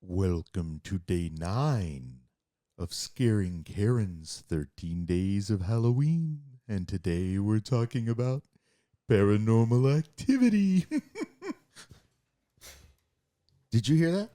Welcome to day 9 of Scaring Karen's 13 Days of Halloween. And today we're talking about paranormal activity. Did you hear that?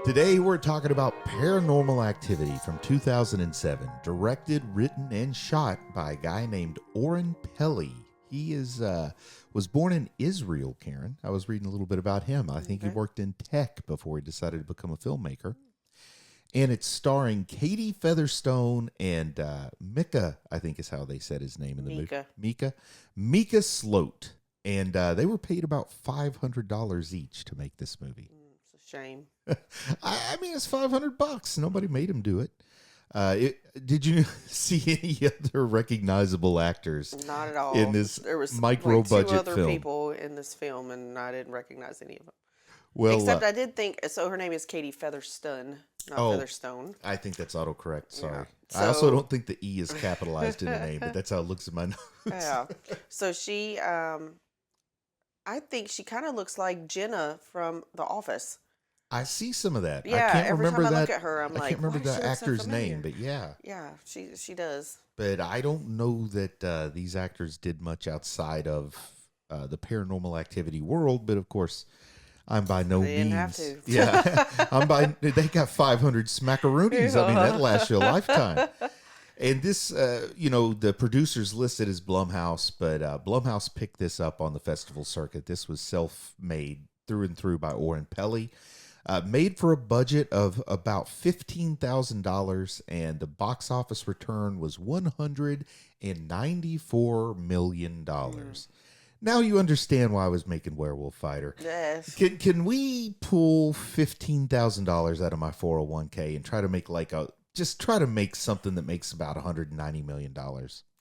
Today we're talking about Paranormal Activity from 2007, directed, written, and shot by a guy named Oren Peli. He was born in Israel, Karen. I was reading a little bit about him. I think he worked in tech before he decided to become a filmmaker. And it's starring Katie Featherstone and Mika, I think is how they said his name in the movie. Mika Sloat. And they were paid about $500 each to make this movie. It's a shame. I mean, it's $500. Nobody made him do it. Did you see any other recognizable actors? Not at all. In this there was micro-budget like two other film. people in this film, and I didn't recognize any of them. Well, Except I did think, so her name is Katie Featherstone, not Featherstone. I think that's autocorrect. Sorry. Yeah. I also don't think the E is capitalized in the name, but that's how it looks in my notes. Yeah. So she, I think she kind of looks like Jenna from The Office. I see some of that. Yeah, I can't every remember time I that. look at her, I'm I like, can't remember why does the she look so actor's familiar? name, but yeah. Yeah, she does. But I don't know that these actors did much outside of the paranormal activity world. But of course, I'm by no They didn't means. have to. Yeah, they got 500 smackaroonies. I mean, that lasts you a lifetime. And this, the producers listed as Blumhouse, but Blumhouse picked this up on the festival circuit. This was self-made through and through by Oren Peli. Made for a budget of about $15,000, and the box office return was $194 million. Now you understand why I was making Werewolf Fighter. Yes. Can we pull $15,000 out of my 401k and try to make try to make something that makes about $190 million?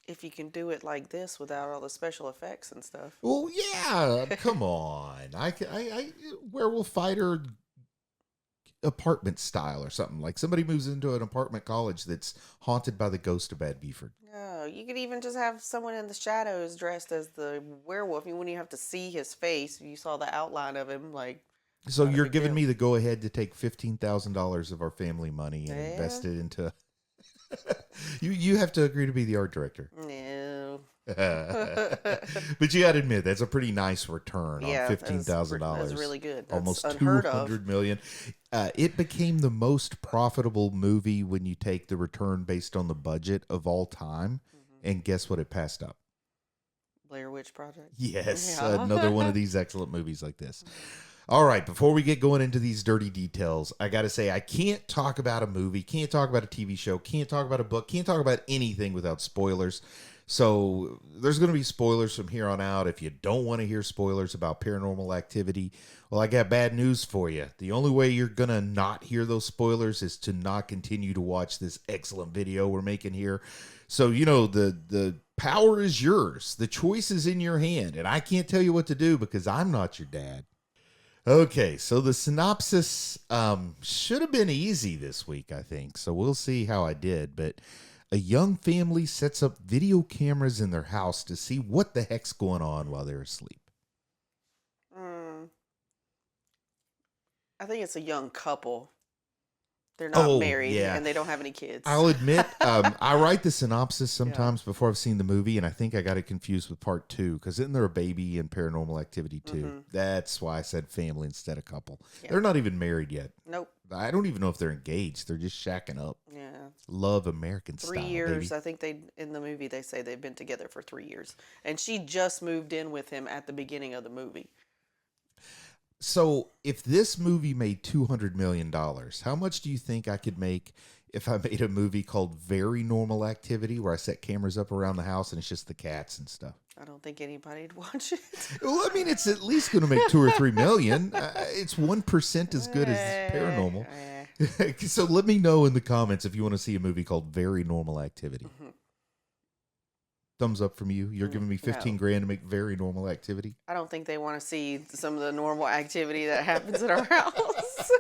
If you can do it like this without all the special effects and stuff. Well, yeah, come on. I Werewolf Fighter apartment style or something. Like somebody moves into an apartment college that's haunted by the ghost of Bad Beeford. No, you could even just have someone in the shadows dressed as the werewolf. You wouldn't even have to see his face. You saw the outline of him, like. So you're giving me the go ahead to take $15,000 of our family money and invest it into. You have to agree to be the art director. No. But you got to admit that's a pretty nice return on $15,000. That's really good. That's almost unheard $200 of. million. It became the most profitable movie when you take the return based on the budget of all time. Mm-hmm. And guess what? It passed up. Blair Witch Project. Yes, Yeah. another one of these excellent movies like this. All right, before we get going into these dirty details, I got to say I can't talk about a movie, can't talk about a TV show, can't talk about a book, can't talk about anything without spoilers. So there's going to be spoilers from here on out. If you don't want to hear spoilers about Paranormal Activity, well, I got bad news for you. The only way you're going to not hear those spoilers is to not continue to watch this excellent video we're making here. So, the power is yours. The choice is in your hand, and I can't tell you what to do because I'm not your dad. Okay, so the synopsis should have been easy this week, I think. So we'll see how I did. But a young family sets up video cameras in their house to see what the heck's going on while they're asleep. I think it's a young couple. They're not married, yeah. and they don't have any kids. I'll admit, I write the synopsis sometimes before I've seen the movie, and I think I got it confused with part 2, because isn't there a baby in Paranormal Activity 2? Mm-hmm. That's why I said family instead of couple. Yeah. They're not even married yet. Nope. I don't even know if they're engaged. They're just shacking up. Yeah. Love American style, 3 years. baby. I think in the movie, they say they've been together for 3 years. And she just moved in with him at the beginning of the movie. So if this movie made $200 million, how much do you think I could make if I made a movie called Very Normal Activity, where I set cameras up around the house and it's just the cats and stuff? I don't think anybody'd watch it. Well, I mean, it's at least going to make $2 or $3 million. It's 1% as good as Paranormal. So let me know in the comments if you want to see a movie called Very Normal Activity. Mm-hmm. Thumbs up from you. You're giving me 15 grand to make Very Normal Activity. I don't think they want to see some of the normal activity that happens in our house.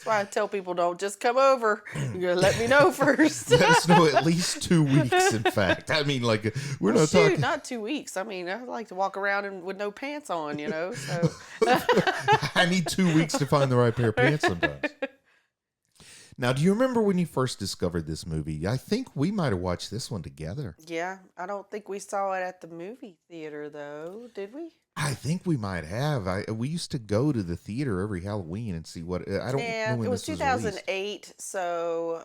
why I tell people don't just come over. You gotta let me know first. Let us know at least 2 weeks, in fact. I mean, like, we're Well, not shoot, talking. not 2 weeks. I mean, I like to walk around with no pants on, So I need 2 weeks to find the right pair of pants sometimes. Now, do you remember when you first discovered this movie? I think we might have watched this one together. yeah, I don't think we saw it at the movie theater though, did we? I think we might have. We used to go to the theater every Halloween and see what. I don't know And when it was this was released. 2008, so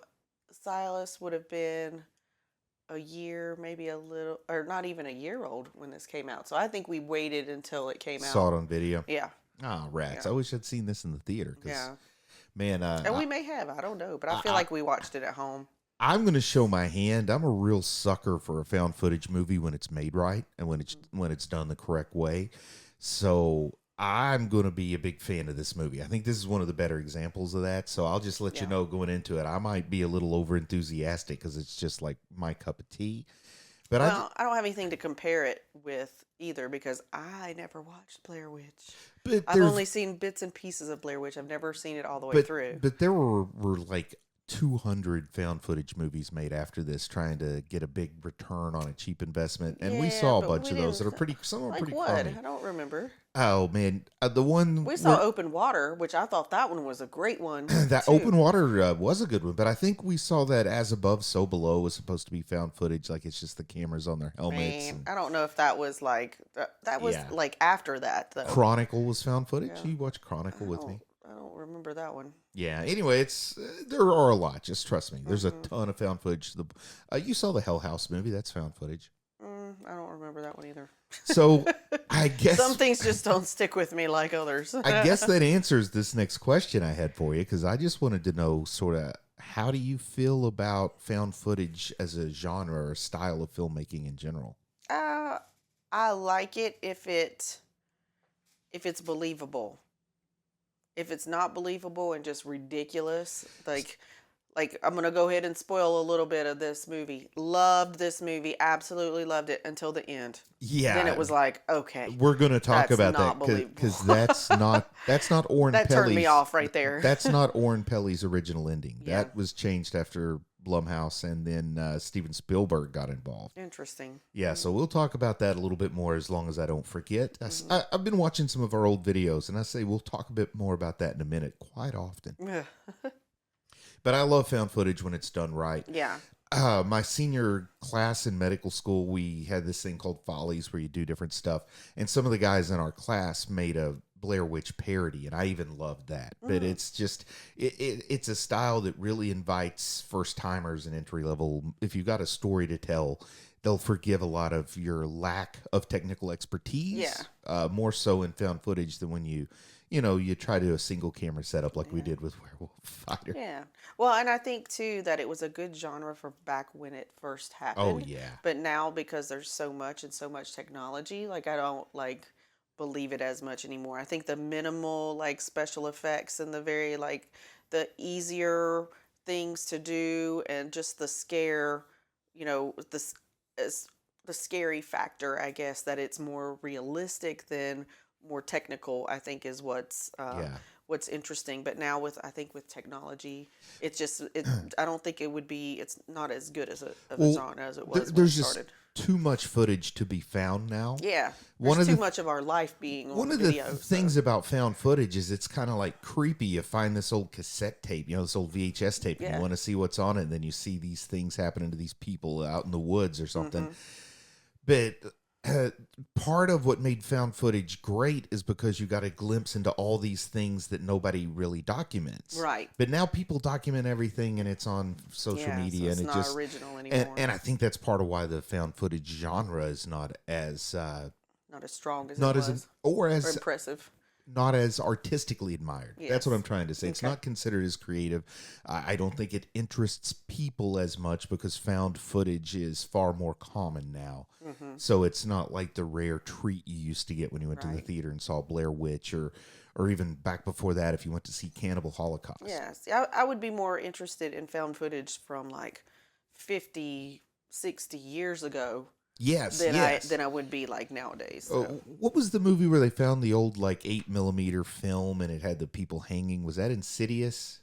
Silas would have been a year, maybe a little, or not even a year old when this came out. So I think we waited until it came Saw out. it on video. Yeah, Oh, rats! yeah, I wish I'd seen this in the theater. yeah. Man, And we may have, I don't know, but I feel like we watched it at home. I'm going to show my hand. I'm a real sucker for a found footage movie when it's made right and when it's done the correct way. So I'm going to be a big fan of this movie. I think this is one of the better examples of that. So I'll just let you know going into it. I might be a little over enthusiastic because it's just like my cup of tea. But I don't have anything to compare it with either because I never watched Blair Witch. I've only seen bits and pieces of Blair Witch. I've never seen it all the way through. But there were like 200 found footage movies made after this trying to get a big return on a cheap investment. And we saw a bunch of those that are pretty, some are like pretty what? crummy. I don't remember. Oh, man. The one... We saw Open Water, which I thought that one was a great one. That too. Open Water was a good one, but I think we saw that As Above, So Below was supposed to be found footage. Like, it's just the cameras on their helmets. Man, I don't know if that was like... That was like after that, though. Chronicle was found footage. Yeah. You watched Chronicle with me? I don't remember that one. Yeah. Anyway, it's there are a lot. Just trust me. There's a ton of found footage. You saw the Hell House movie. That's found footage. I don't remember that one either. So I guess some things just don't stick with me like others. I guess that answers this next question I had for you because I just wanted to know sort of how do you feel about found footage as a genre or style of filmmaking in general? I like it if it's believable. If it's not believable and just ridiculous, like I'm going to go ahead and spoil a little bit of this movie. Loved this movie. Absolutely loved it until the end. Yeah. Then it was like, okay. We're going to talk about that because that's not Oren that Pelly's. turned me off right there. That's not Oren Pelly's original ending. Yeah. That was changed after Blumhouse and then Steven Spielberg got involved. Interesting. Yeah, so we'll talk about that a little bit more as long as I don't forget. I've been watching some of our old videos, and I say we'll talk a bit more about that in a minute quite often. But I love found footage when it's done right. Yeah. My senior class in medical school, we had this thing called Follies where you do different stuff. And some of the guys in our class made a Blair Witch parody, and I even loved that. But it's just, it's a style that really invites first-timers and entry-level. If you've got a story to tell, they'll forgive a lot of your lack of technical expertise. Yeah. More so in found footage than when you try to do a single camera setup like we did with Werewolf Fighter. Yeah. Well, and I think, too, that it was a good genre for back when it first happened. Oh, yeah. But now, because there's so much and so much technology, like, I don't, believe it as much anymore. I think the minimal, special effects and the very, the easier things to do and just the scare, the scary factor, I guess, that it's more realistic than more technical, I think is what's interesting. But now with technology, it's just I don't think it would be. It's not as good as a genre as it was when it started. Too much footage to be found now. Yeah, there's too much of our life being on one of video, the things about found footage is it's kind of like creepy. You find this old cassette tape, this old VHS tape, and you want to see what's on it, and then you see these things happening to these people out in the woods or something. But part of what made found footage great is because you got a glimpse into all these things that nobody really documents. Right. But now people document everything and it's on social media, so it's and not just original anymore. And I think that's part of why the found footage genre is not as strong as not it as was, or or impressive. Not as artistically admired. Yes. That's what I'm trying to say. It's Okay. not considered as creative. I don't think it interests people as much because found footage is far more common now. So it's not like the rare treat you used to get when you went to the theater and saw Blair Witch or even back before that if you went to see Cannibal Holocaust. Yes, I would be more interested in found footage from 50, 60 years ago. Yes, than I would be nowadays. So. What was the movie where they found the old 8mm film and it had the people hanging? Was that Insidious?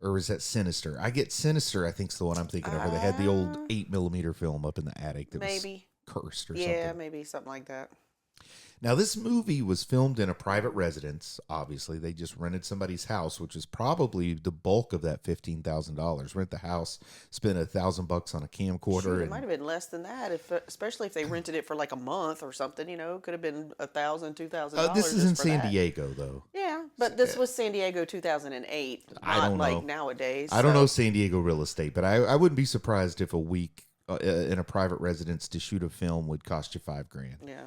Or is that Sinister? I get Sinister, I think's the one I'm thinking of, where they had the old 8mm film up in the attic that was Maybe. cursed or Yeah, something. maybe something like that. Now, this movie was filmed in a private residence. Obviously, they just rented somebody's house, which is probably the bulk of that $15,000. Rent the house, spend $1,000 on a camcorder. Shoot, it and might have been less than that, especially if they rented it for like a month or something. It could have been $1,000, $2,000. This is in for San that. Diego, though. Yeah, but this was San Diego 2008, I not don't like know. nowadays. I don't know San Diego real estate, but I wouldn't be surprised if a week in a private residence to shoot a film would cost you $5,000. Yeah.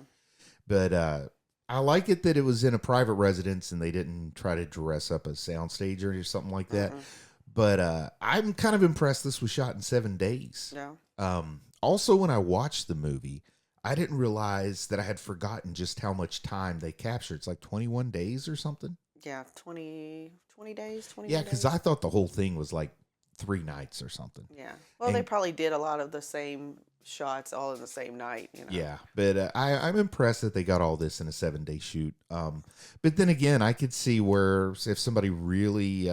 But I like it that it was in a private residence and they didn't try to dress up a soundstage or something like that. But I'm kind of impressed this was shot in 7 days. Yeah. Also, when I watched the movie, I didn't realize that I had forgotten just how much time they captured. It's like 21 days or something. Yeah, 20 days, 21 Yeah, because days. I thought the whole thing was like 3 nights or something. Yeah. Well, they probably did a lot of the same shots all in the same night. Yeah, but I'm impressed that they got all this in a 7-day shoot. But then again, I could see where if somebody really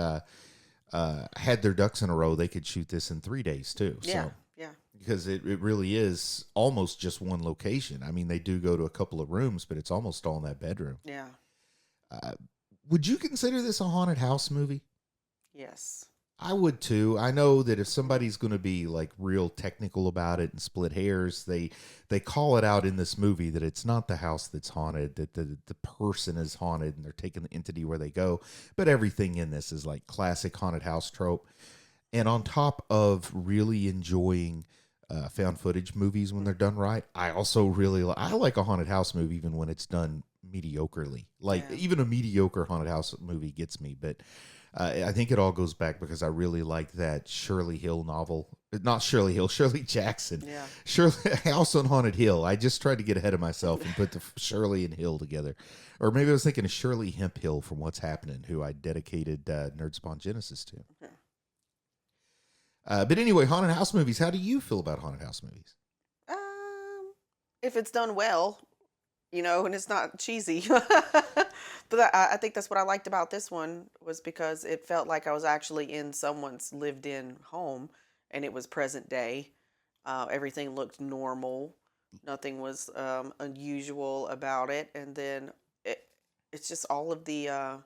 had their ducks in a row, they could shoot this in 3 days too. Yeah. So, Yeah. because it really is almost just one location. I mean, they do go to a couple of rooms, but it's almost all in that bedroom. Yeah. Would you consider this a haunted house movie? Yes. I would too. I know that if somebody's going to be like real technical about it and split hairs, they call it out in this movie that it's not the house that's haunted, that the person is haunted and they're taking the entity where they go. But everything in this is like classic haunted house trope. And on top of really enjoying found footage movies when they're done right, I also really I like a haunted house movie even when it's done mediocrely. Like even a mediocre haunted house movie gets me, but I think it all goes back because I really like that Shirley Hill novel. Not Shirley Hill, Shirley Jackson. Yeah. Shirley House on Haunted Hill. I just tried to get ahead of myself and put the Shirley and Hill together. Or maybe I was thinking of Shirley Hemp Hill from What's Happening, who I dedicated Nerd Spawn Genesis to. But anyway, haunted house movies. How do you feel about haunted house movies? If it's done well, and it's not cheesy. But I think that's what I liked about this one was because it felt like I was actually in someone's lived-in home, and it was present day. Everything looked normal. Nothing was unusual about it. And then it's just all of the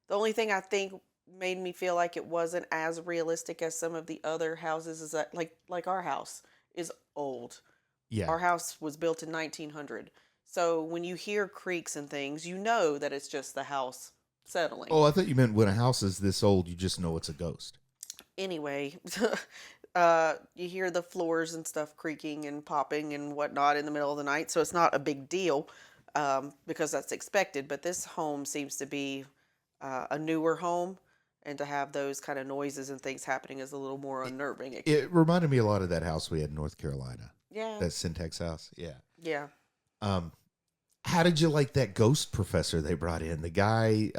only thing I think made me feel like it wasn't as realistic as some of the other houses is that like our house is old. Yeah. Our house was built in 1900. So when you hear creaks and things, you know that it's just the house settling. Oh, I thought you meant when a house is this old, you just know it's a ghost. Anyway, you hear the floors and stuff creaking and popping and whatnot in the middle of the night. So it's not a big deal because that's expected. But this home seems to be a newer home. And to have those kind of noises and things happening is a little more unnerving. It reminded me a lot of that house we had in North Carolina. Yeah. That Syntax house. Yeah. Yeah. How did you like that ghost professor they brought in? The guy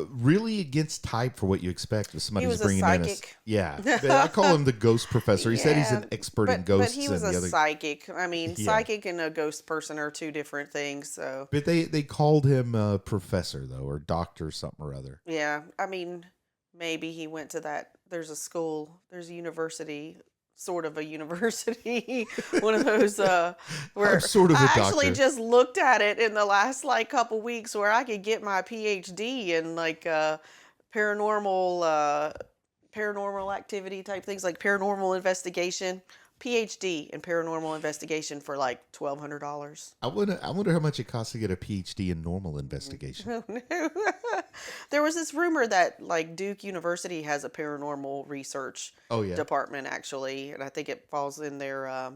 really against type for what you expect with somebody He who's was a bringing psychic. But I call him the ghost professor. He said he's an expert in ghosts. But he was and a the other... psychic. I mean, psychic and a ghost person are two different things. So. But they called him professor though, or doctor something or other. Yeah, I mean, maybe he went to that. There's a school. There's a university. Sort of a university, one of those where I'm sort of a I doctor. actually just looked at it in the last couple weeks where I could get my PhD in paranormal activity type things like paranormal investigation. PhD in paranormal investigation for $1,200. I wonder how much it costs to get a PhD in normal investigation. There was this rumor that Duke University has a paranormal research department actually, and I think it falls in their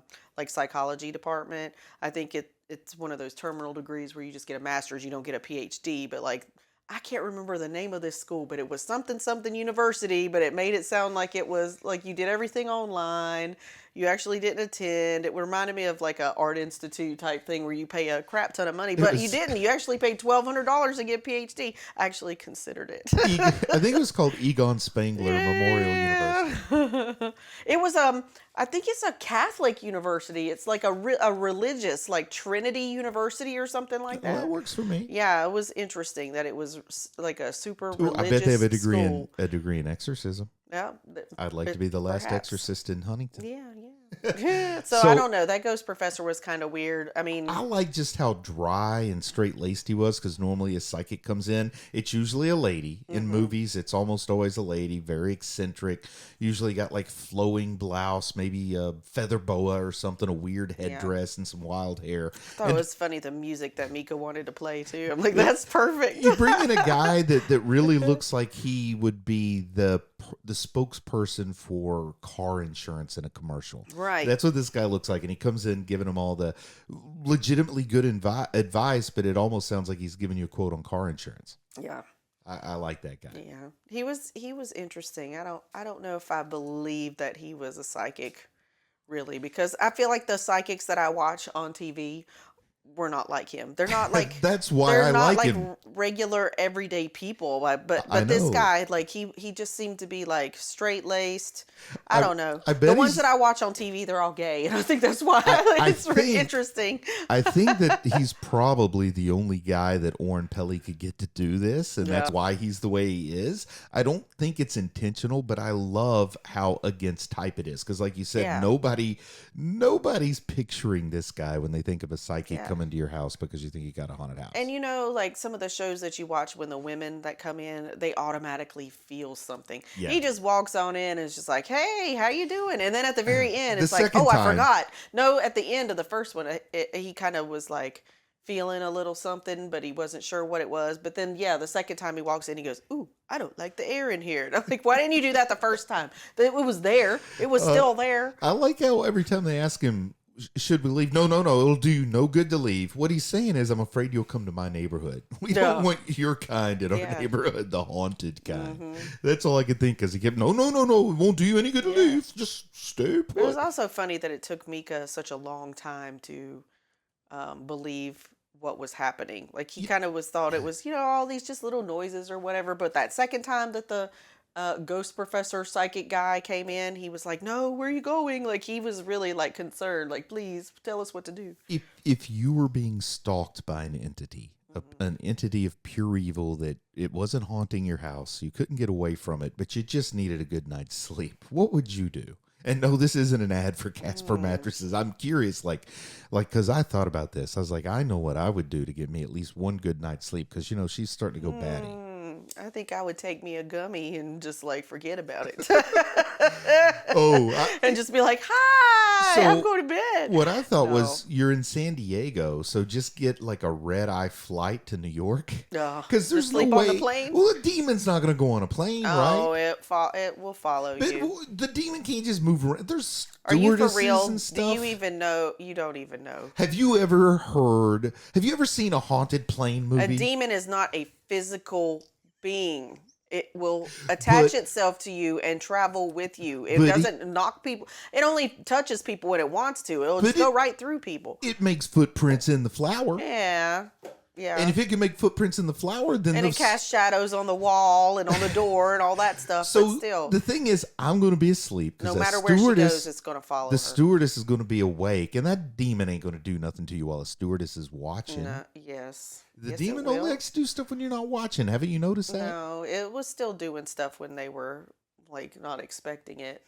psychology department. I think it's one of those terminal degrees where you just get a master's, you don't get a PhD, but I can't remember the name of this school, but it was something university, but it made it sound like it was you did everything online. You actually didn't attend. It reminded me of a art institute type thing where you pay a crap ton of money, but you didn't. You actually paid $1,200 to get a PhD. I actually considered it. I think it was called Egon Spengler Memorial University. It was I think it's a Catholic university. It's a religious Trinity University or something like that. Well, that works for me. Yeah, it was interesting that it was a super religious I bet they have a school. degree in exorcism. Yeah, I'd like to be the last perhaps. exorcist in Huntington. Yeah. So I So don't know. That ghost professor was kind of weird. I I mean, like just how dry and straight laced he was, because normally a psychic comes in, it's usually a lady. In hmm movies, it's almost always a lady, very eccentric, usually got like flowing blouse, maybe a feather boa or something, a weird yeah. headdress, and some wild hair. I thought it And was funny the music that Mika wanted to play too. I'm like, that's perfect. you bring in a guy that really looks like he would be the spokesperson for car insurance in a commercial. Right. That's what this guy looks like, and he comes in giving them all the legitimately good advice, but it almost sounds like he's giving you a quote on car insurance. Yeah. I like that guy. Yeah. He was interesting. I don't know if I believe that he was a psychic really, because I feel like the psychics that I watch on TV were not like him. They're not like That's why they're I not like like him. regular everyday people. But I this know. guy, like he just seemed to be like straight laced. I I don't know. I The bet ones he's. that I watch on TV, they're all gay, and I think that's why I it's really think interesting. I think that he's probably the only guy that Oren Pelly could get to do this, and Yeah. that's why he's the way he is. I don't think it's intentional, but I love how against type it is, because, like you said, Yeah. nobody's picturing this guy when they think of a psychic Yeah. coming to your house because you think you got a haunted house. And like some of the shows that you watch, when the women that come in, they automatically feel something. Yeah. He just walks on in and is just like, "Hey, how you doing?" And then at the very end, The it's like, second "Oh, I time- forgot." No, at the end of the first one, he kind of was like feeling a little something, but he wasn't sure what it was. But then, yeah, the second time he walks in, he goes, "Ooh, I don't like the air in here." And I'm like, "Why didn't you do that the first time? It was there. It was still there." I like how every time they ask him, should we leave? No, it'll do you no good to leave. What he's saying is, I'm afraid you'll come to my neighborhood. We don't Yeah. want your kind in our Yeah. neighborhood, the haunted kind. Mhm. That's all I could think, because he kept, no, it won't do you any good to Yeah. leave. Just stay It was put. also funny that it took Mika such a long time to believe what was happening. Like he kind of thought it was, all these just little noises or whatever. But that second time that the ghost professor psychic guy came in, he was like, "No, where are you going?" Like he was really like concerned. Like, "Please tell us what to do." If you were being stalked by an entity, an entity of pure evil, that it wasn't haunting your house, you couldn't get away from it, but you just needed a good night's sleep, what would you do? And no, this isn't an ad for Casper mattresses. I'm curious, because I thought about this. I was like, I know what I would do to get me at least one good night's sleep, because she's starting to go batty. I think I would take me a gummy and just like forget about it. Oh, and just be like, "Hi, So, I'm going to bed." what I thought No. was, you're in San Diego, so just get like a red eye flight to New York, No, because there's just sleep no on way. the plane. Well, a demon's not going to go on a plane, Oh, right? it will follow But you. the demon can't just move around. There's Are you for stewardesses real? and Do stuff. you even know? You don't even know. Have you ever seen a haunted plane A movie? demon is not a physical being. It will attach But- itself to you and travel with you. It But doesn't knock people. It only touches people when it wants to. It'll But just go right through people. It makes footprints in the flour. Yeah. Yeah. And if it can make footprints in the flour, then and it those... casts shadows on the wall and on the door and all that stuff. So but still, the thing is, I'm going to be asleep, because no matter where she goes, it's going to follow the her. stewardess is going to be awake, and that demon ain't going to do nothing to you while a stewardess is watching. Yes. The Yes, demon it only will. likes to do stuff when you're not watching. Haven't you noticed that? No, it was still doing stuff when they were like not expecting it.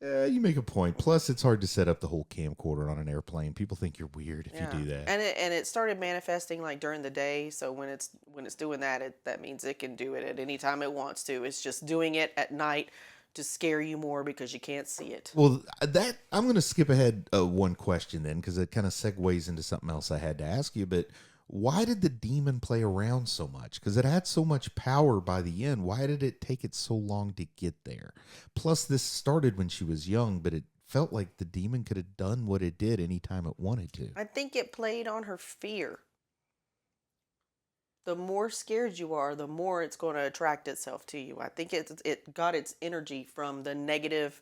You make a point. Plus, it's hard to set up the whole camcorder on an airplane. People think you're weird if you do that. And it started manifesting like during the day. So when it's doing that, that means it can do it at any time it wants to. It's just doing it at night to scare you more because you can't see it. Well, that I'm going to skip ahead one question then, because it kind of segues into something else I had to ask you. But why did the demon play around so much? Because it had so much power by the end. Why did it take it so long to get there? Plus, this started when she was young, but it felt like the demon could have done what it did anytime it wanted to. I think it played on her fear. The more scared you are, the more it's going to attract itself to you. I think it got its energy from the negative,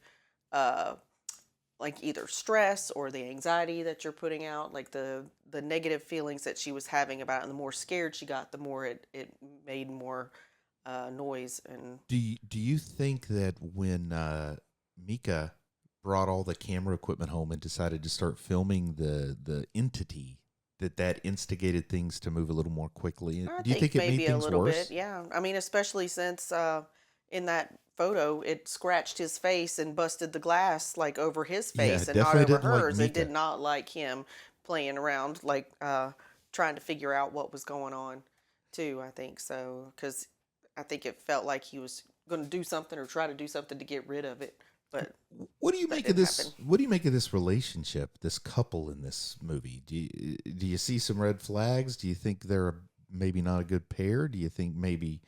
like either stress or the anxiety that you're putting out, like the negative feelings that she was having about it. And the more scared she got, the more it made more noise. And Do you think that when Mika brought all the camera equipment home and decided to start filming the entity, that instigated things to move a little more quickly? I Do you think it made maybe a things little worse? bit, yeah. I mean, especially since in that photo, it scratched his face and busted the glass like over his Yeah, face and not definitely over didn't like hers. It Mika. did not like him playing around, like trying to figure out what was going on, too. I think so, because I think it felt like he was going to do something or try to do something to get rid of it, but What do you that make of didn't happen. this? What do you make of this relationship, this couple in this movie? Do you see some red flags? Do you think they're maybe not a good pair? Do you think maybe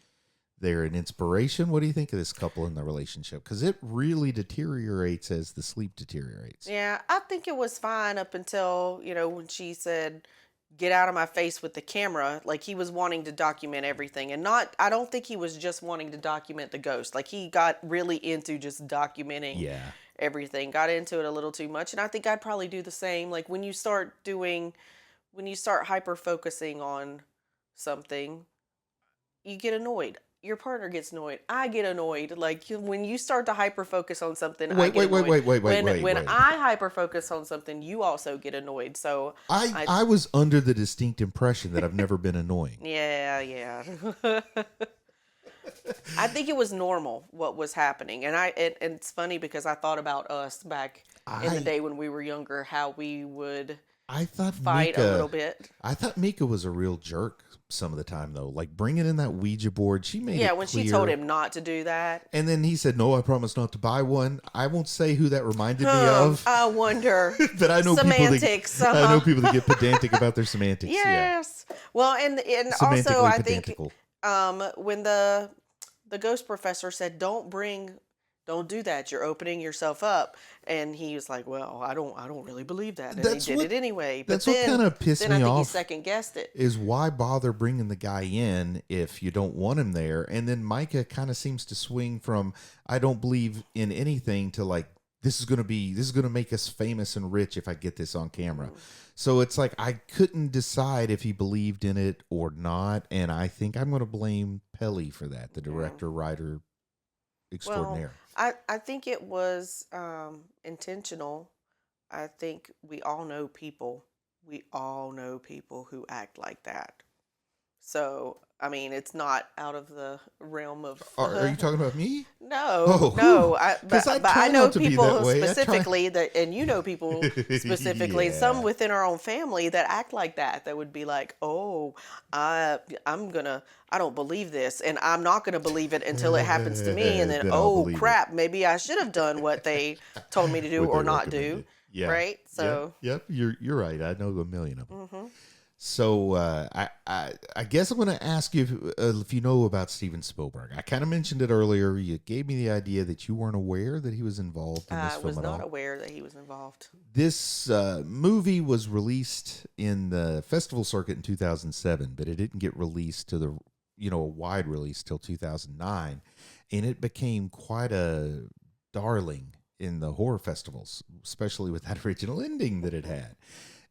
they're an inspiration? What do you think of this couple in the relationship? Because it really deteriorates as the sleep deteriorates. Yeah, I think it was fine up until, when she said, "Get out of my face with the camera." Like he was wanting to document everything and not, I don't think he was just wanting to document the ghost. Like he got really into just documenting Yeah. everything, got into it a little too much. And I think I'd probably do the same. Like when you start hyper focusing on something, you get annoyed. Your partner gets annoyed. I get annoyed. Like when you start to hyper focus on something, I Wait, get wait, wait, annoyed. wait, wait, wait, When wait, when wait. I hyper focus on something, you also get annoyed. So I I I was under the distinct impression that I've never been annoying. yeah, yeah. I think it was normal what was happening. And it's funny because I thought about us back in the I day when we were younger, how we would I thought fight a little bit. Mika was a real jerk some of the time though. Like bringing in that Ouija board, she made Yeah, it when she told clear. him not to do that. And then he said, "No, I promise not to buy one." I won't say who that reminded me of, I wonder. but Semantics, I know uh-huh. people that get pedantic about their semantics. Yeah, Yes. Well, and also semantically I think pedantical. when the ghost professor said, don't do that. You're opening yourself up." And he was like, "Well, I don't really believe that." And he That's did what it anyway. But that's what kind of pissed then I me think he off. second guessed it. Is why bother bringing the guy in if you don't want him there? And then Micah kind of seems to swing from I don't believe in anything to like this is going to make us famous and rich if I get this on camera. So it's like I couldn't decide if he believed in it or not, and I think I'm going to blame Pelly for that, the Yeah. director writer Well, extraordinaire. I think it was intentional. I think we all know people. We all know people who act like that. So, I mean, it's not out of the realm of Are you talking about me? no, Oh, no. because I But try I know not to be that people way. I try. specifically that, and you know people specifically, some Yeah. within our own family that act like that. That would be like, "Oh, I, I don't believe this, and I'm not gonna believe it until it happens to me." And then, Then I'll oh believe it. crap, maybe I should have done what they told me to do What they or not do, recommended. Yeah. right? Yep. So, Yep. You're right. I know a million of them. hmm So I guess I'm going to ask you if you know about Steven Spielberg. I kind of mentioned it earlier. You gave me the idea that you weren't aware that he was involved in this I film was at not all. aware that he was involved. This movie was released in the festival circuit in 2007, but it didn't get released to the a wide release till 2009, and it became quite a darling in the horror festivals, especially with that original ending that it had.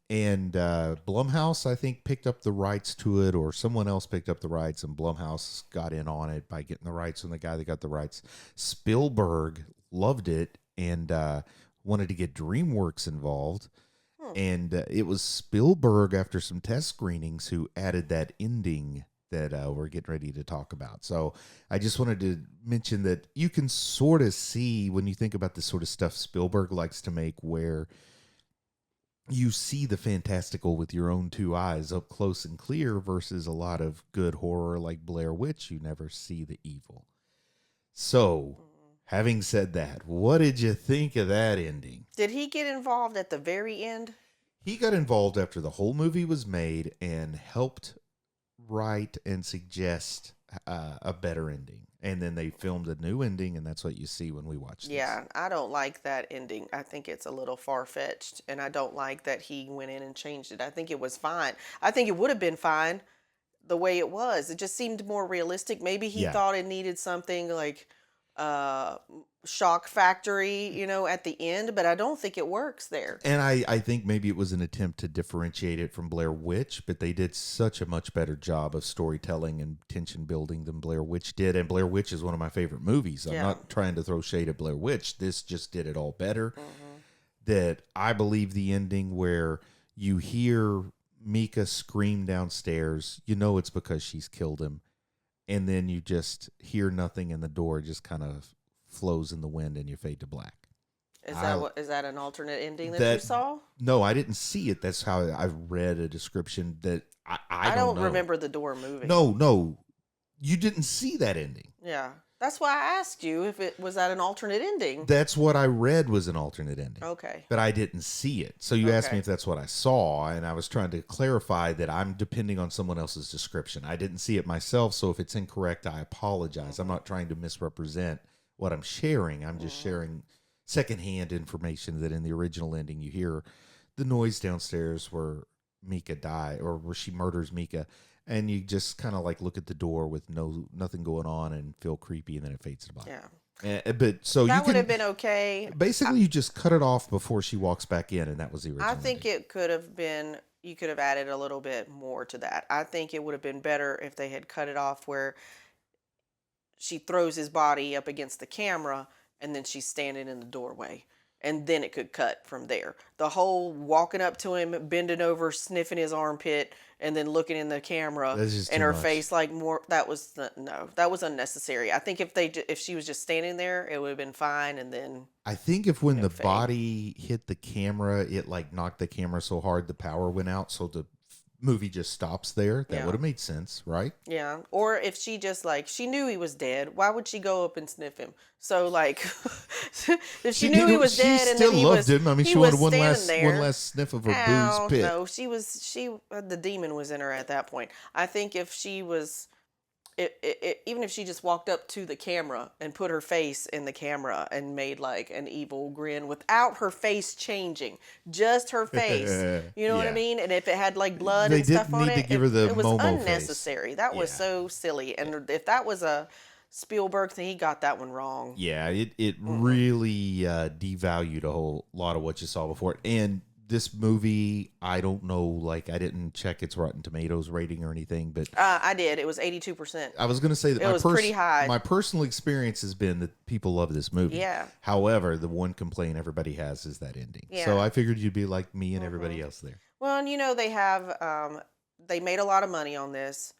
And Blumhouse, I think, picked up the rights to it, or someone else picked up the rights, and Blumhouse got in on it by getting the rights from the guy that got the rights. Spielberg loved it and wanted to get DreamWorks involved. Hmm. And it was Spielberg, after some test screenings, who added that ending that we're getting ready to talk about. So I just wanted to mention that you can sort of see when you think about the sort of stuff Spielberg likes to make, where you see the fantastical with your own two eyes up close and clear versus a lot of good horror like Blair Witch, you never see the evil. So, having said that, what did you think of that ending? Did he get involved at the very end? He got involved after the whole movie was made and helped write and suggest a better ending. And then they filmed a new ending, and that's what you see when we watch this. Yeah, I don't like that ending. I think it's a little far-fetched, and I don't like that he went in and changed it. I think it was fine. I think it would have been fine the way it was. It just seemed more realistic. Maybe he Yeah. thought it needed something like uh shock factory, at the end, but I don't think it works there. And I think maybe it was an attempt to differentiate it from Blair Witch, but they did such a much better job of storytelling and tension building than Blair Witch did. And Blair Witch is one of my favorite movies. I'm Yeah. not trying to throw shade at Blair Witch. This just did it all better. hmm That I believe the ending where you hear Mika scream downstairs, it's because she's killed him. and then you just hear nothing, and the door just kind of flows in the wind, and you fade to black. Is that an alternate ending that you That saw? No, I didn't see it. That's how I read a description that I don't know. remember the door moving. No, you didn't see that ending. Yeah. That's why I asked you if it was that an alternate ending. That's what I read was an alternate ending. Okay. But I didn't see it. So you asked me if that's what I saw, and I was trying to clarify that I'm depending on someone else's description. I didn't see it myself, so if it's incorrect, I apologize. I'm not trying to misrepresent what I'm sharing. I'm just sharing secondhand information that in the original ending you hear the noise downstairs where Mika died, or where she murders Mika. And you just kind of like look at the door with nothing going on and feel creepy, and then it fades to black. Yeah. But so that you would have been okay. Basically, you just cut it off before she walks back in, and that was the original. I think it could have been. You could have added a little bit more to that. I think it would have been better if they had cut it off where she throws his body up against the camera, and then she's standing in the doorway. And then it could cut from there. The whole walking up to him, bending over, sniffing his armpit, and then looking in the camera and her face like more. That was that was unnecessary. I think if she was just standing there, it would have been fine. And then I think if when the body hit the camera, it like knocked the camera so hard the power went out, so the movie just stops there. That would have made sense, right? Yeah. Or if she just like she knew he was dead, why would she go up and sniff him? So like, if she knew he was dead and then he loved him. I mean, she wanted one last sniff of her booze pit. No, the demon was in her at that point. I think if she was, even if she just walked up to the camera and put her face in the camera and made like an evil grin without her face changing, just her face, you know what I mean? And if it had like blood and stuff on it, it was unnecessary. Face. That was so silly. And if that was a Spielberg thing, he got that one wrong. Yeah, it really devalued a whole lot of what you saw before. And this movie, I don't know, like I didn't check its Rotten Tomatoes rating or anything, but I did. It was 82%. I was going to say that it was pretty high. My personal experience has been that people love this movie. Yeah. However, the one complaint everybody has is that ending. Yeah. So I figured you'd be like me and everybody else there. Well, and you know they have they made a lot of money on this.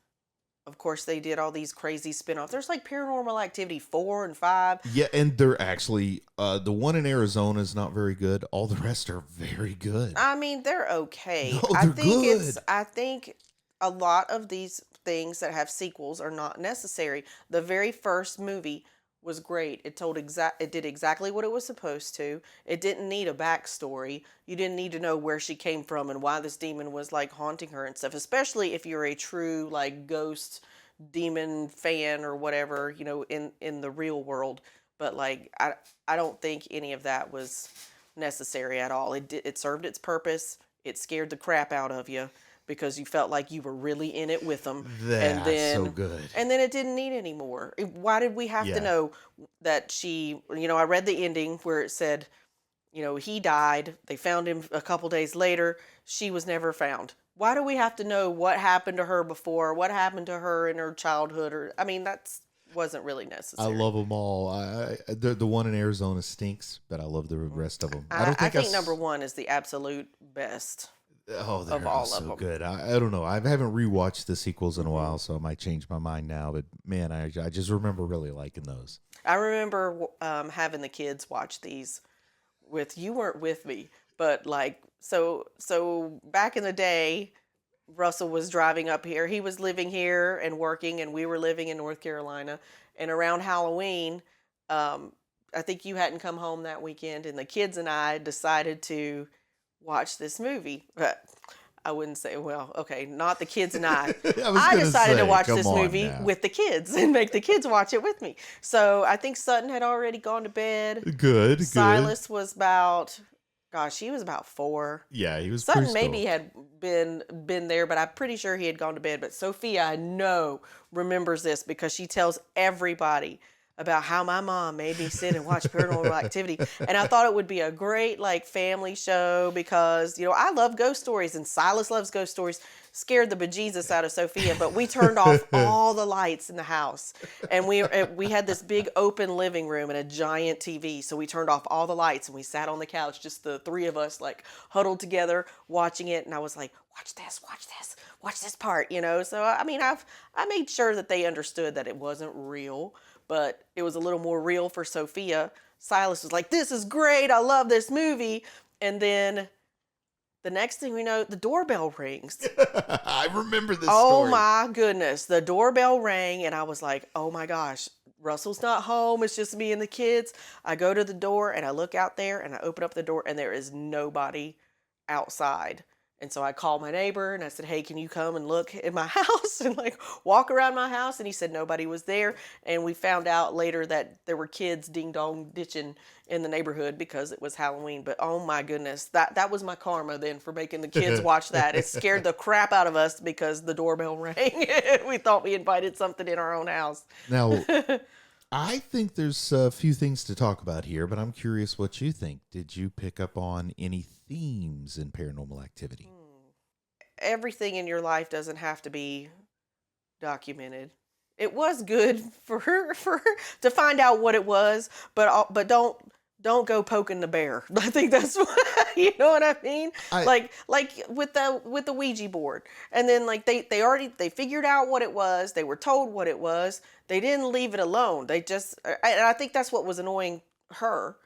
Of course, they did all these crazy spinoffs. There's like Paranormal Activity 4 and 5. Yeah, and they're actually, the one in Arizona is not very good. All the rest are very good. I mean, they're okay. No, they're good. I think a lot of these things that have sequels are not necessary. The very first movie was great. It did exactly what it was supposed to. It didn't need a backstory. You didn't need to know where she came from and why this demon was like haunting her and stuff, especially if you're a true like ghost demon fan or whatever, you know, in the real world. But like I don't think any of that was necessary at all. It served its purpose. It scared the crap out of you, because you felt like you were really in it with them. That's so good. And then it didn't need any more. Why did we have to know that she, you know, I read the ending where it said, you know, he died. They found him a couple days later. She was never found. Why do we have to know what happened to her before, what happened to her in her childhood? Or I mean, wasn't really necessary. I love them all. The one in Arizona stinks, but I love the rest of them. I think number one is the absolute best. Oh, they're all so good. I don't know. I haven't rewatched the sequels in a while, so I might change my mind now. But man, I just remember really liking those. I remember having the kids watch these you weren't with me, but like so back in the day, Russell was driving up here. He was living here and working, and we were living in North Carolina. And around Halloween, I think you hadn't come home that weekend, and the kids and I decided to watch this movie. But I wouldn't say, well, okay, not the kids and I. I decided to watch this movie with the kids and make the kids watch it with me. So I think Sutton had already gone to bed. Good. Silas was he was about 4. Yeah, he was. Sutton maybe had been there, but I'm pretty sure he had gone to bed. But Sophia, I know, remembers this because she tells everybody about how my mom made me sit and watch Paranormal Activity. And I thought it would be a great like family show because, you know, I love ghost stories and Silas loves ghost stories. scared the bejesus out of Sophia, but we turned off all the lights in the house. And we had this big open living room and a giant TV. So we turned off all the lights and we sat on the couch, just the three of us, like huddled together watching it. And I was like, watch this part, you know? So, I mean, I made sure that they understood that it wasn't real, but it was a little more real for Sophia. Silas was like, this is great. I love this movie. And then the next thing we know, the doorbell rings. I remember this Oh story. my goodness. The doorbell rang and I was like, oh my gosh, Russell's not home. It's just me and the kids. I go to the door and I look out there and I open up the door and there is nobody outside. And so I called my neighbor and I said, hey, can you come and look in my house and like walk around my house? And he said nobody was there. And we found out later that there were kids ding dong ditching in the neighborhood because it was Halloween. But oh my goodness, that was my karma then for making the kids watch that. It scared the crap out of us because the doorbell rang. We thought we invited something in our own house. Now, I think there's a few things to talk about here, but I'm curious what you think. Did you pick up on any themes in Paranormal Activity? Everything in your life doesn't have to be documented. It was good for to find out what it was, but don't go poking the bear. I think that's what, you know what I mean. Like with the Ouija board, and then like they figured out what it was. They were told what it was. They didn't leave it alone. They just, and I think that's what was annoying her.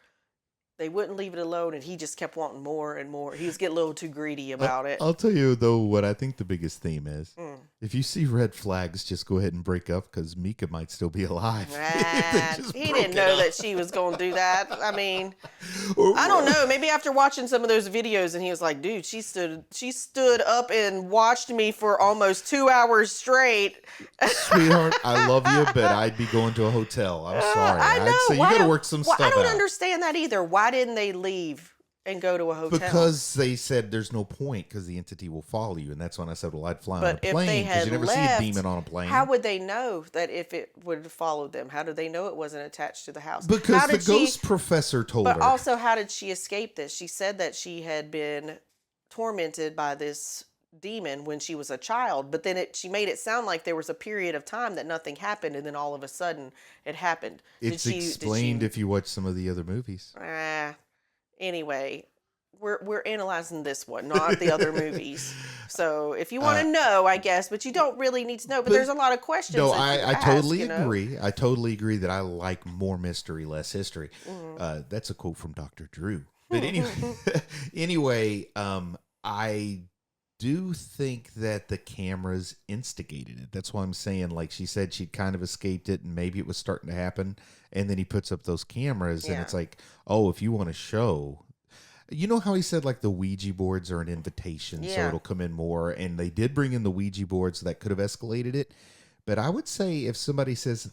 They wouldn't leave it alone, and he just kept wanting more and more. He was getting a little too greedy about it. I'll tell you, though, what I think the biggest theme is. If you see red flags, just go ahead and break up, because Mika might still be alive. He didn't know that she was going to do that. I mean, I don't know. Maybe after watching some of those videos, and he was like, dude, she stood up and watched me for almost 2 hours straight. Sweetheart, I love you, but I'd be going to a hotel. I'm sorry. I know. I'd say you got to work some stuff out. I don't understand that either. Why didn't they leave and go to a hotel? Because they said there's no point because the entity will follow you. And that's when I said, well, I'd fly on a plane because you never see a demon on a plane. How would they know that if it would have followed them? How did they know it wasn't attached to the house? Because the ghost professor told her. But also, how did she escape this? She said that she had been tormented by this demon when she was a child, but then she made it sound like there was a period of time that nothing happened, and then all of a sudden it happened. It's explained if you watch some of the other movies. Anyway, we're analyzing this one, not the other movies. So if you want to know, I guess, but you don't really need to know. But there's a lot of questions. No, I totally agree. I totally agree that I like more mystery, less history. That's a quote from Dr. Drew. But anyway, I do think that the cameras instigated it. That's why I'm saying, like she said, she'd kind of escaped it and maybe it was starting to happen. And then he puts up those cameras and it's like, oh, if you want to show, you know how he said like the Ouija boards are an invitation, so it'll come in more. And they did bring in the Ouija boards that could have escalated it. But I would say if somebody says,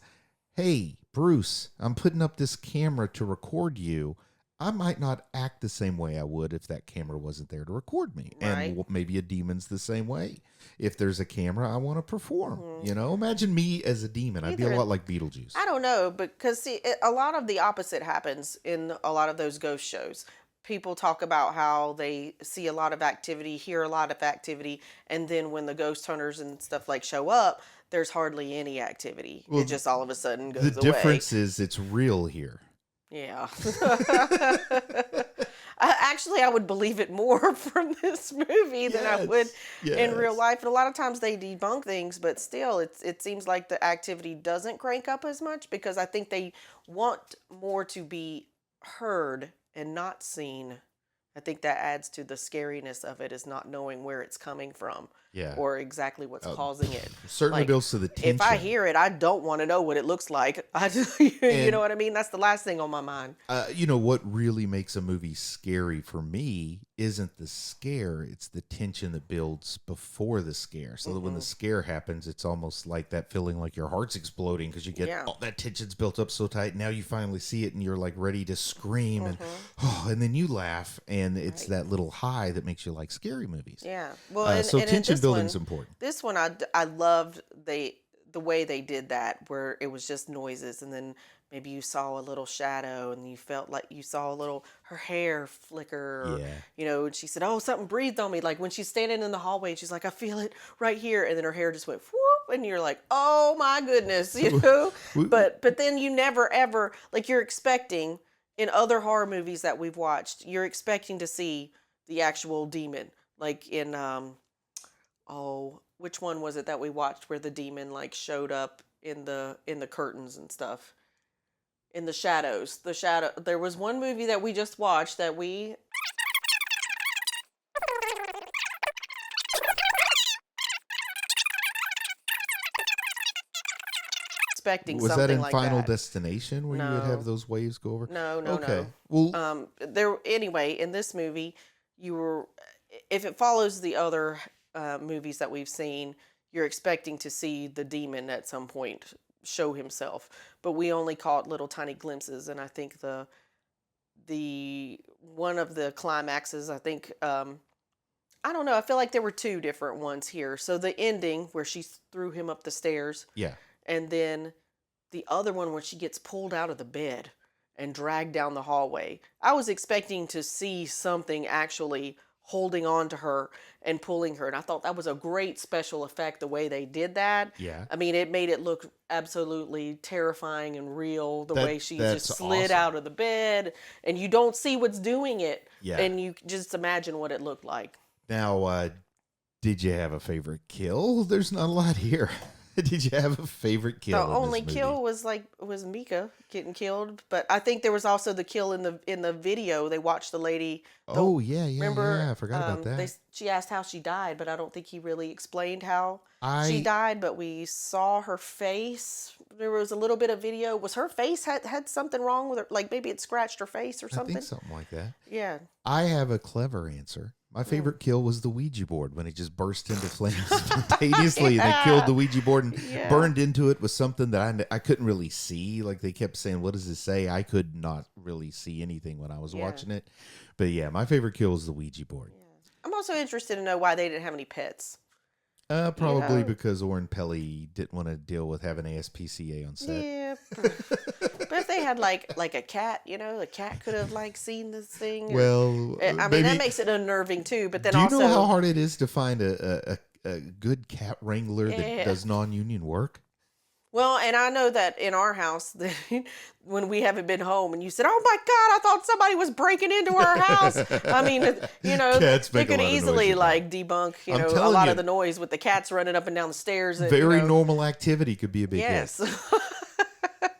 hey, Bruce, I'm putting up this camera to record you, I might not act the same way I would if that camera wasn't there to record me. Right. And maybe a demon's the same way. If there's a camera, I want to perform. You know, imagine me as a demon. I'd be a lot like Beetlejuice. I don't know, because see, a lot of the opposite happens in a lot of those ghost shows. People talk about how they see a lot of activity, hear a lot of activity, and then when the ghost hunters and stuff like show up, there's hardly any activity. It just all of a sudden goes away. The difference is it's real here. Yeah. Actually, I would believe it more from this movie than I would in real life. And a lot of times they debunk things, but still, it seems like the activity doesn't crank up as much because I think they want more to be heard and not seen. I think that adds to the scariness of it, is not knowing where it's coming from. Or exactly what's causing it. Certainly builds to the tension. If I hear it, I don't want to know what it looks like. You know what I mean? That's the last thing on my mind. You know, what really makes a movie scary for me isn't the scare. It's the tension that builds before the scare. So that when the scare happens, it's almost like that feeling like your heart's exploding because you get all that tension's built up so tight. Now you finally see it and you're like ready to scream and then you laugh. And it's that little high that makes you like scary movies. Yeah. Well, so tension building's important. This one, I loved the way they did that, where it was just noises, and then maybe you saw a little shadow, and you felt like you saw a little her hair flicker, or, Yeah. and she said, "Oh, something breathed on me." Like when she's standing in the hallway, and she's like, "I feel it right here," and then her hair just went whoop, and you're like, "Oh my goodness," you know. W- But then you never ever like you're expecting in other horror movies that we've watched, you're expecting to see the actual demon, like in oh, which one was it that we watched where the demon like showed up in the curtains and stuff? In the shadows. The shadow there was one movie that we just watched that we expecting Was that something in like Final that. Destination where you would have No. those waves go over? No, no, Okay. no. Well, There anyway, in this movie, you were if it follows the other movies that we've seen, you're expecting to see the demon at some point show himself, but we only caught little tiny glimpses, and I think the one of the climaxes, I think I don't know, I feel like there were two different ones here. So the ending where she threw him up the stairs, yeah. and then the other one when she gets pulled out of the bed and dragged down the hallway. I was expecting to see something actually holding on to her and pulling her. And I thought that was a great special effect the way they did that. Yeah. I mean, it made it look absolutely terrifying and real the way she just That's slid awesome. out of the bed and you don't see what's doing it. Yeah. And you just imagine what it looked like. Now, did you have a favorite kill? There's not a lot here. Did you have a favorite kill? The in this only movie? kill was Mika getting killed, but I think there was also the kill in the video. They watched the lady. Oh yeah, yeah, Remember? yeah. I forgot about that. She asked how she died, but I don't think he really explained how she I died. But we saw her face. There was a little bit of video. Was her face had something wrong with her? Like maybe it scratched her face or I something. think something like that. Yeah. I have a clever answer. My favorite kill was the Ouija board when it just burst into flames spontaneously. Yeah. They killed the Ouija board and Yeah. burned into it with something that I couldn't really see. Like they kept saying, "What does it say?" I could not really see anything when I was Yeah. watching it. But yeah, my favorite kill was the Ouija board. I'm also interested to know why they didn't have any pets. Probably Yeah. because Oren Pelly didn't want to deal with having ASPCA on set. Yeah. But if they had like a cat, the cat could have like seen this thing. Well, I mean, maybe, that makes it unnerving too. But then do you also, know how hard it is to find a good cat wrangler that Yeah. does non-union work? well, and I know that in our house, when we haven't been home, and you said, "Oh my God, I thought somebody was breaking into our house." I mean, Cats they make a could lot of easily noise at like debunk, I'm a telling lot you. of the noise with the cats running up and down the stairs. And, Very normal activity could be a big Yes. hit.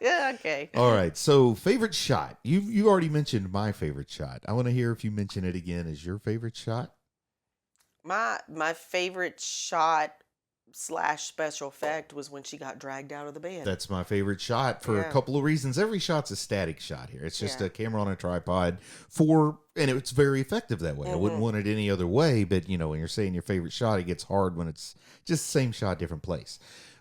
Yeah. Okay. All right. So favorite shot. You already mentioned my favorite shot. I want to hear if you mention it again as your favorite shot. My favorite shot / special effect was when she got dragged out of the bed. That's my favorite shot for a Yeah. couple of reasons. Every shot's a static shot here. It's just Yeah. a camera on a tripod and it's very effective that way. I wouldn't want it any other way, but when you're saying your favorite shot, it gets hard when it's just the same shot, different place.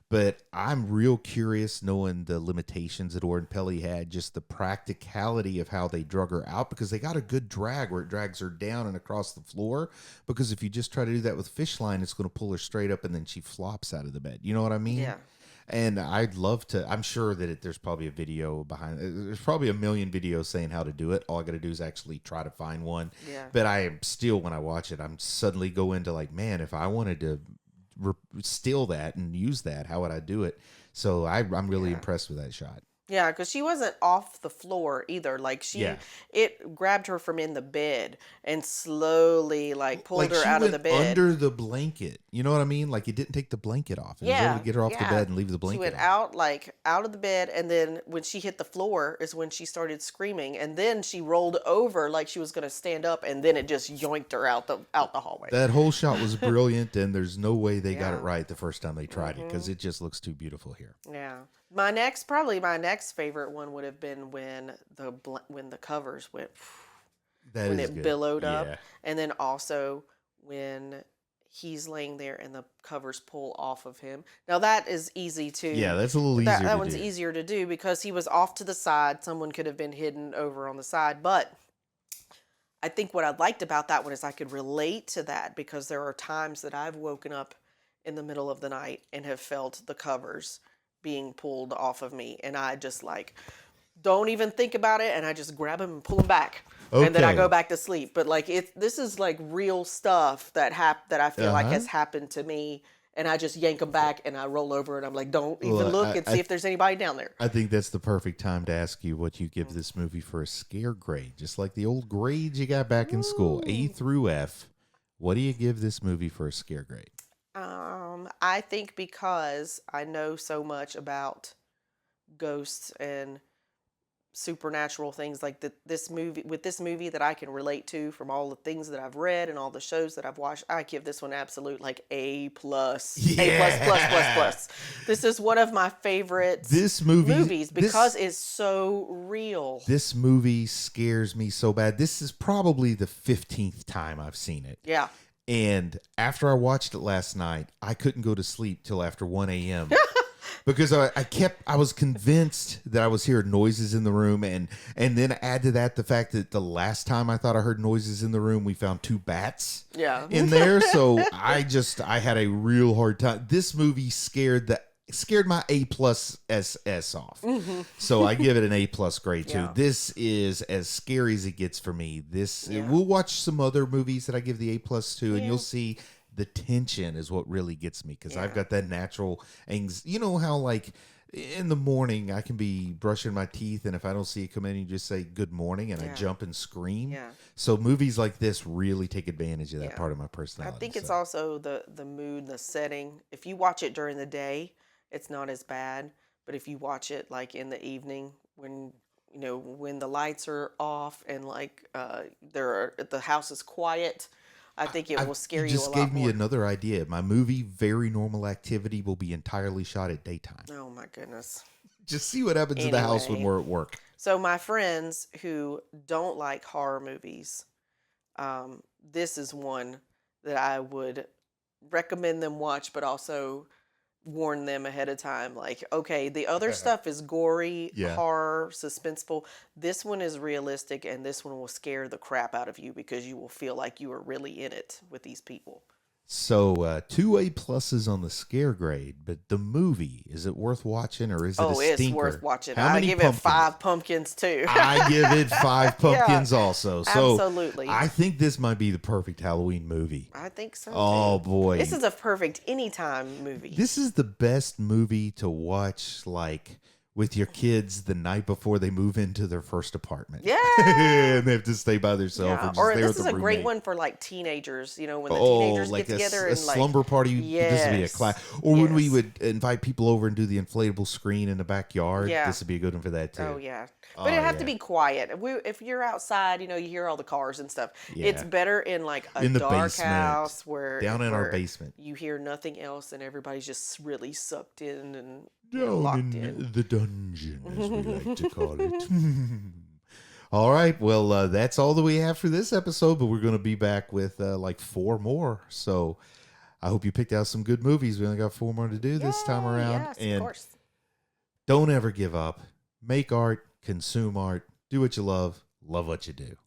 But I'm real curious knowing the limitations that Oren Pelly had, just the practicality of how they drug her out, because they got a good drag where it drags her down and across the floor. Because if you just try to do that with fish line, it's going to pull her straight up and then she flops out of the bed. You know what I mean? Yeah. And I'd love to. I'm sure that there's probably a video behind. There's probably a million videos saying how to do it. All I got to do is actually try to find one. Yeah. But I am still, when I watch it, I'm suddenly go into like, man, if I wanted to steal that and use that, how would I do it? So I'm really impressed with that shot. Yeah, because she wasn't off the floor either. Like it grabbed her from in the bed and slowly like pulled Like her she out of went the bed. under the blanket. You know what I mean? Like it didn't take the blanket off. It was able to get her off the bed and leave the blanket. She went on. out of the bed, and then when she hit the floor is when she started screaming, and then she rolled over like she was going to stand up, and then it just yoinked her out the hallway. That whole shot was brilliant, and there's no way they got Yeah. it right the first time they tried it, because it just looks too beautiful here. Yeah. My next favorite one would have been when the covers went That when is it good. billowed Yeah. up, and then also when he's laying there and the covers pull off of him. Now that is easy to Yeah, that's a little easier that to one's do. easier to do because he was off to the side. Someone could have been hidden over on the side, but I think what I liked about that one is I could relate to that because there are times that I've woken up in the middle of the night and have felt the covers being pulled off of me. And I just like don't even think about it, and I just grab them and pull them back. And then I go Okay. back to sleep. But like this is like real stuff that I feel like Uh-huh. has happened to me, and I just yank them back and I roll over and I'm like, don't even Well, look and see if there's anybody down there. I think that's the perfect time to ask you what you give this movie for a scare grade, just like the old grades you got back in school, A Ooh. through F. What do you give this movie for a scare grade? I think because I know so much about ghosts and supernatural things like this movie that I can relate to from all the things that I've read and all the shows that I've watched. I give this one absolute like A plus plus plus Yeah. plus. This is one of my favorite This movie, movies because it's so real. this movie scares me so bad. This is probably the 15th time I've seen it. Yeah. And after I watched it last night, I couldn't go to sleep till after 1 a.m. because I was convinced that I was hearing noises in the room. And then add to that the fact that the last time I thought I heard noises in the room, we found 2 bats Yeah. in there. So I had a real hard time. This movie scared my A plus SS off. So I give it an A plus grade too. Yeah. This is as scary as it gets for me. Yeah. We'll watch some other movies that I give the A plus to, and Yeah. you'll see the tension is what really gets me because I've Yeah. got that natural you know how like in the morning I can be brushing my teeth, and if I don't see it come in, you just say good morning and I Yeah. jump and scream. Yeah. So movies like this really take advantage of that Yeah. part of my I personality. think it's So, also the mood, the setting. If you watch it during the day, it's not as bad. But if you watch it like in the evening when when the lights are off and like the house is quiet, I think it will scare you you a just lot gave me more. another idea. My movie, Very Normal Activity, will be entirely shot at daytime. Oh my goodness. Just see what happens in the house when Anyway, we're at work. so my friends who don't like horror movies, this is one that I would recommend them watch, but also warn them ahead of time. Like, okay, the other stuff is gory, Yeah. horror, suspenseful. This one is realistic, and this one will scare the crap out of you because you will feel like you are really in it with these people. So 2 A pluses on the scare grade, but the movie, is it worth watching or is it a Oh, it's stinker? worth watching. How I many give pumpkins? it 5 pumpkins too. I give it 5 pumpkins also. So Absolutely. I think this might be the perfect Halloween movie. I think so. Oh too. boy. This is a perfect anytime movie. This is the best movie to watch like with your kids the night before they move into their first apartment. Yeah. And they have to stay by themselves. Yeah. Or, just Or there this with is a great roommate. one for like teenagers, when the Oh, teenagers like get together a and like slumber party. This would be a Yes. class. Or when we Yes. would invite people over and do the inflatable screen in the backyard. Yeah. This would be a good one for that too. Oh yeah, Oh, but it have to yeah. be quiet. If you're outside, you hear all the cars and stuff. Yeah. It's better in like a In the dark basement. house where Down in our where basement. you hear nothing else and everybody's just really sucked in and Down locked in in. the dungeon, as we like to call it. All right. Well, that's all that we have for this episode, but we're going to be back with like 4 more. So I hope you picked out some good movies. We only got 4 more to do this time Yay, around. Yes, And of course. don't ever give up. Make art, consume art, do what you love what you do.